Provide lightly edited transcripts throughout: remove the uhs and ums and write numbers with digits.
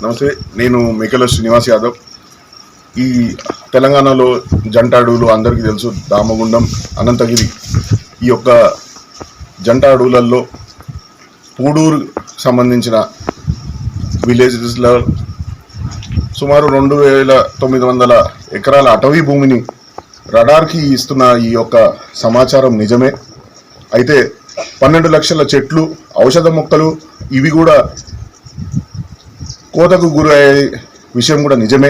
నమస్తే, నేను మేకల శ్రీనివాస్ యాదవ్. ఈ తెలంగాణలో జంట అడవులు అందరికీ తెలుసు, దామగుండం, అనంతగిరి. ఈ యొక్క జంట అడవులలో పూడూరు సంబంధించిన విలేజెస్లో సుమారు 2900 ఎకరాల అటవీ భూమిని రడార్కి ఇస్తున్న ఈ యొక్క సమాచారం నిజమే. అయితే 12 లక్షల చెట్లు, ఔషధ మొక్కలు ఇవి కూడా కోతకు గురయ్యే విషయం కూడా నిజమే.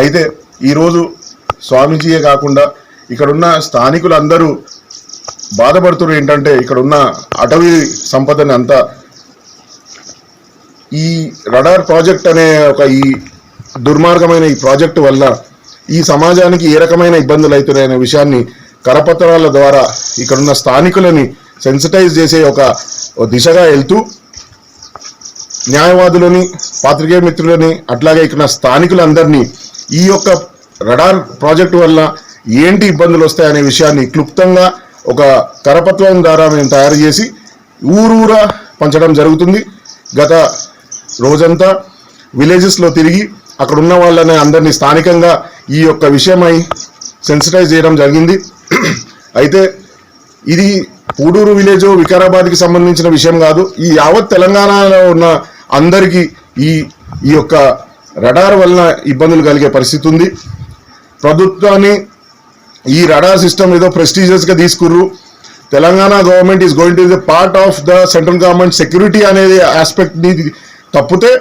అయితే ఈరోజు స్వామీజీయే కాకుండా ఇక్కడున్న స్థానికులందరూ బాధపడుతున్నారు. ఏంటంటే ఇక్కడున్న అటవీ సంపదని అంతా ఈ రడార్ ప్రాజెక్ట్ అనే ఒక ఈ దుర్మార్గమైన ఈ ప్రాజెక్టు వల్ల ఈ సమాజానికి ఏ రకమైన ఇబ్బందులు అవుతున్నాయనే విషయాన్ని కరపత్రాల ద్వారా ఇక్కడున్న స్థానికులని సెన్సిటైజ్ చేసే ఒక దిశగా వెళ్తూ న్యాయవాదులని, పాత్రికేయ మిత్రులని, అట్లాగే ఇక్కడ స్థానికులందరినీ ఈ యొక్క రడార్ ప్రాజెక్టు వల్ల ఏంటి ఇబ్బందులు వస్తాయనే విషయాన్ని క్లుప్తంగా ఒక కరపత్రం ద్వారా మేము తయారు చేసి ఊరూరా పంచడం జరుగుతుంది. గత రోజంతా విలేజెస్లో తిరిగి అక్కడ ఉన్న వాళ్ళని అందరినీ స్థానికంగా ఈ యొక్క విషయమై సెన్సిటైజ్ చేయడం జరిగింది. అయితే ఇది పూడూరు విలేజ్, వికారాబాద్కి సంబంధించిన విషయం కాదు. ఈ యావత్ తెలంగాణలో ఉన్న అందరికీ ఈ యొక్క రడార్ వలన ఇబ్బందులు కలిగే పరిస్థితి ఉంది. ప్రభుత్వాన్ని ఈ రడార్ సిస్టమ్ ఏదో ప్రెస్టీజియస్గా తీసుకుర్రు. Telangana government is going to the part of the central government security అనేది ఆస్పెక్ట్ని తప్పితే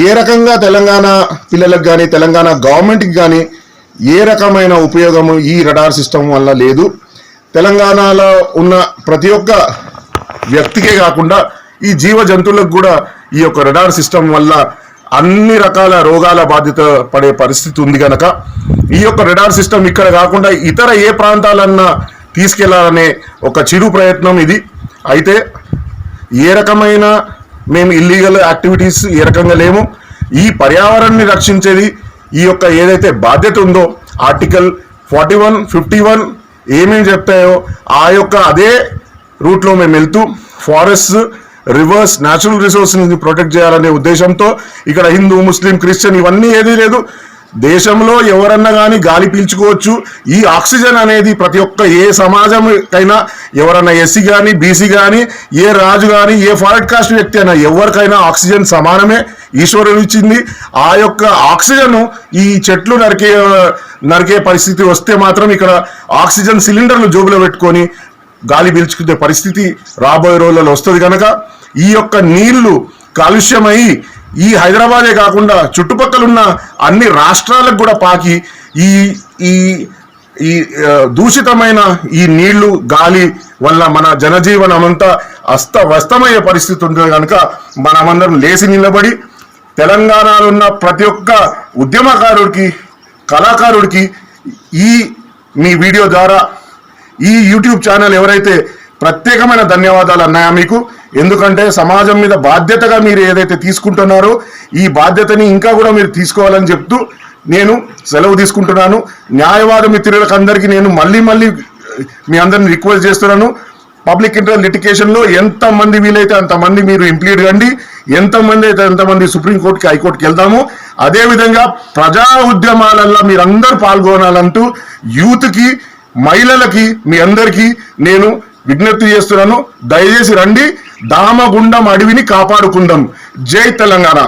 ఏ రకంగా తెలంగాణ పిల్లలకు కానీ తెలంగాణ గవర్నమెంట్కి కానీ ఏ రకమైన ఉపయోగము ఈ రడార్ సిస్టమ్ వల్ల లేదు. తెలంగాణలో ఉన్న ప్రతి ఒక్క వ్యక్తికే కాకుండా ఈ జీవ జంతువులకు కూడా ఈ యొక్క రడార్ సిస్టమ్ వల్ల అన్ని రకాల రోగాల బాధ్యత పడే పరిస్థితి ఉంది కనుక ఈ యొక్క రడార్ సిస్టమ్ ఇక్కడ కాకుండా ఇతర ఏ ప్రాంతాలన్నా తీసుకెళ్లాలనే ఒక చిరు ప్రయత్నం ఇది. అయితే ఏ రకమైన మేము ఇల్లీగల్ యాక్టివిటీస్ ఏ రకంగా లేము. ఈ పర్యావరణాన్ని రక్షించేది ఈ యొక్క ఏదైతే బాధ్యత ఉందో ఆర్టికల్ 41, 51 ఏమేమి చెప్తాయో ఆ యొక్క అదే రూట్లో మేము వెళ్తూ ఫారెస్ట్, రివర్స్, న్యాచురల్ రిసోర్స్ని ప్రొటెక్ట్ చేయాలనే ఉద్దేశంతో ఇక్కడ హిందూ, ముస్లిం, క్రిస్టియన్ ఇవన్నీ ఏదీ లేదు. దేశంలో ఎవరన్నా కానీ గాలి పీల్చుకోవచ్చు. ఈ ఆక్సిజన్ అనేది ప్రతి ఒక్క ఏ సమాజంకైనా ఎవరన్నా ఎస్సీ కానీ, బీసీ కానీ, ఏ రాజు కానీ, ఏ ఫారెట్ కాస్ట్ వ్యక్తి అయినా ఎవరికైనా ఆక్సిజన్ సమానమే, ఈశ్వరుడు ఇచ్చింది. ఆ యొక్క ఆక్సిజన్ ఈ చెట్లు నరికే పరిస్థితి వస్తే మాత్రం ఇక్కడ ఆక్సిజన్ సిలిండర్లు జోబులో పెట్టుకొని గాలి పీల్చుకునే పరిస్థితి రాబోయే రోజులలో వస్తుంది కనుక ఈ యొక్క నీళ్లు కాలుష్యమై ఈ హైదరాబాదే కాకుండా చుట్టుపక్కల ఉన్న అన్ని రాష్ట్రాలకు కూడా పాకి ఈ ఈ ఈ దూషితమైన ఈ నీళ్లు, గాలి వల్ల మన జనజీవనం అంతా అస్తవ్యస్తమయ్యే పరిస్థితి ఉంటుంది కనుక మనమందరం లేచి నిలబడి తెలంగాణలో ఉన్న ప్రతి ఒక్క ఉద్యమకారుడికి, కళాకారుడికి మీ వీడియో ద్వారా ఈ యూట్యూబ్ ఛానల్ ఎవరైతే ప్రత్యేకమైన ధన్యవాదాలు అన్నాయా మీకు. ఎందుకంటే సమాజం మీద బాధ్యతగా మీరు ఏదైతే తీసుకుంటున్నారో ఈ బాధ్యతని ఇంకా కూడా మీరు తీసుకోవాలని చెప్తూ నేను సెలవు తీసుకుంటున్నాను. న్యాయవాద మిత్రులకు అందరికీ నేను మళ్ళీ మీ అందరిని రిక్వెస్ట్ చేస్తున్నాను. పబ్లిక్ ఇంట్రెస్ట్ లిటిగేషన్లో ఎంతమంది వీలైతే అంతమంది మీరు ఇంప్లీడ్ కండి. ఎంతమంది అయితే ఎంతమంది సుప్రీంకోర్టుకి, హైకోర్టుకి వెళ్తాము. అదేవిధంగా ప్రజా ఉద్యమాలల్లో మీరందరూ పాల్గొనాలంటూ యూత్కి, మహిళలకి మీ అందరికీ నేను విజ్ఞప్తి చేస్తున్నాను. దయచేసి రండి, దామగుండం అడవిని కాపాడుకుందాం. జై తెలంగాణ.